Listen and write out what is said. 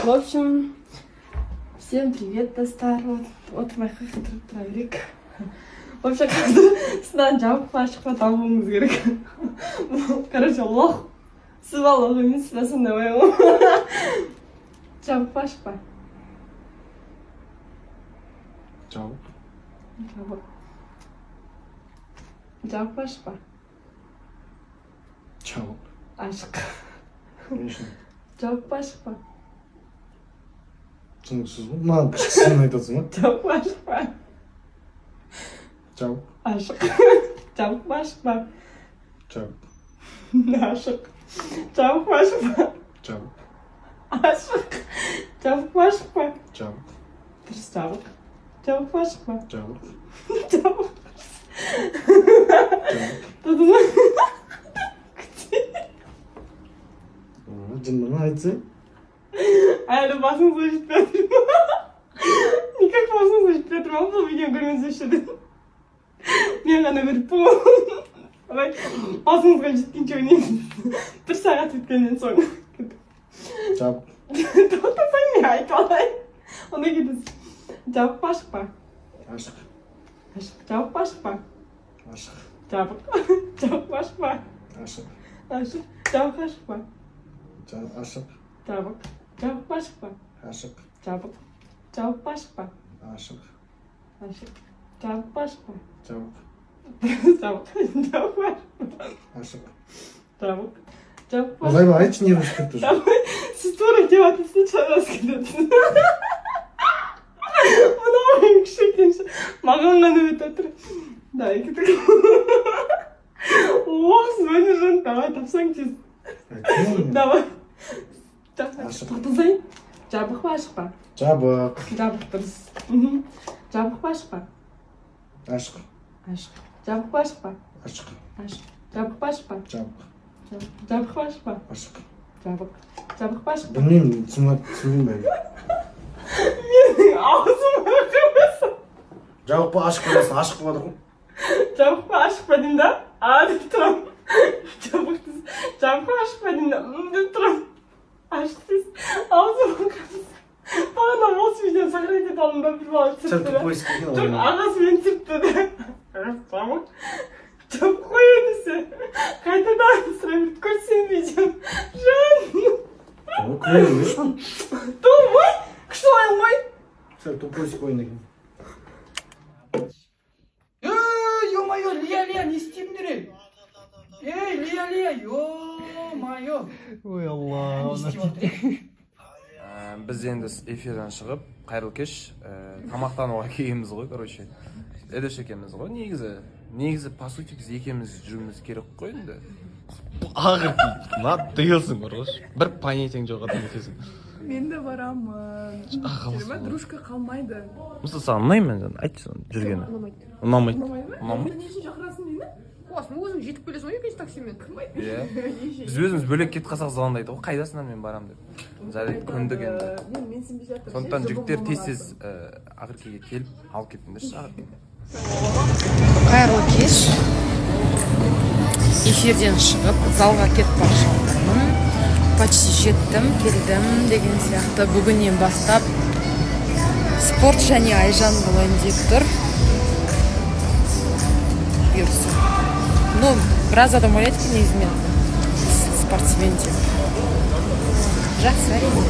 В общем, всем привет, достар. Вот моих проверик. Вообще, сынан жауып ашықпа табуыңыз керек. Короче, лох. Сыва лох емес, сыра сондай ой. Жауып ашықпа. Жауып. Жауып ашықпа. Жауып. Ашық. Не үшін? Жауып ашықпа. Түсініксіз ғой? Маған кішісін айтасың ба? Жауып ашықпа. Жауып. Ашық. Жауып ашықпа. Жауып. Ашық. Жауып ашықпа. Жауып. Ашық. Жауып ашықпа. Жауып. Дұрыс жауып. Жауып ашықпа. Жауып. Жауып. Жауып. Тудыңы. Жындыны айтсай? Әлі басыңызға жетпей отырмын. Никак басыңызға жетпей отырмын. Бұл видео көрмеңіз үшін. Мен ғана көріп болмын. Басыңызға жеткенше ойнаймын. 1 сағат өткеннен соң. Жауып. Тоқтасаң не айтып алайын. Онда кетесіз. Жабық па ашық па? Ашық. Ашық. Жабық па ашық па? Ашық. Жабық. Жабық па ашық па? Ашық. Ашық. Жабық ашық па? Ашық. Жабық. Жабық па ашық па? Ашық. Жабық. Жабық па ашық па? Ашық. Ашық. Жабық па ашық па? Жауып. Жабық. Жабық па ашық па? Ашық. Жабық. Жабық па? Олай ба, айтшы не қылып кетті уже? Сіз тура деп жатырсыз, шарасы кетесіз. Мына ойым кішекенші. Маған ғана өтіп отыр. Давай кетейік. Ох, звонишь, давай тапсаң тез. Давай. Ашық. Тоқтасайын. Жабық па ашық па? Жабық. Жабық дұрыс. Жабық па ашық па? Ашық. Ашық. Жабық па ашық па? Ашық. Ашық. Жабық па ашық па? Жабық. Жабық па ашық па? Ашық. Жабық. Жабық па ашық па? Білмеймін, түсінбеймін бәрі. Менің аузыма қырмаса. Жауып па, ашық па десің, ашық па да ғой? Жабық па ашық па деймін да? Деп тұрамын. Жабық дейсің. Жабық па ашық па деймін да? Деп тұрамын. Ашық дейсің. Аузыма қырмаса. Бағана осы видеоны сохранить ете алдым да, бір бала Сен түсіріпті да. тупой істеген Жоқ, ғой. ағасымен түсіріпті да. Жабық. Жабық қоя десе. Қайтадан сұраймын, көрсең видеоны. Жан. Күле емес пе? Тумай. Күшті ойын ғой. Сен тупой істеген екен. Ё-моё, Лия, не істеймдер? Лия, ё-моё. Ой, Алла. Не істеп отыр? Біз енді эфирден шығып, қайырлы кеш, тамақтануға келгенбіз ғой, короче. Эдеш екенбіз ғой, негізі, по сути, біз екеуміз жүруіміз керек қой енді. Ağır değil. Lan duyuyorsun Oroş. Bir paniyetің жоқ адам екенсің. Мен де барамын. Жиырма дружка қалмайды. Мысалы, саған ұнаймын мен, айтшы соны жүргені. Ұнамайды. Ұнамайды? Не үшін шақырасың мені? Осының өзің жетіп келесің ғой екінші таксимен. Кім айтты? Иә. Біз өзіміз бөлек кетіп қалсақ звондайды ғой, қайдасыңдар мен барамын деп. Жарайды, көндік енді. Мен сенбей жатырмын. Сондықтан жігіттер тез Ақеркеге келіп алып кетіңдерші Ақеркеге. Қайырлы кеш. Эфирден шығып, залға кетіп бара жатырмын. Почти жеттім, келдім деген сияқты. Бүгіннен бастап спорт және Айжан болайын деп тұр. Бұйырса. Ну, біраз адам ойлайды екен негізі мен спортсмен деп. Жақсы, әрине.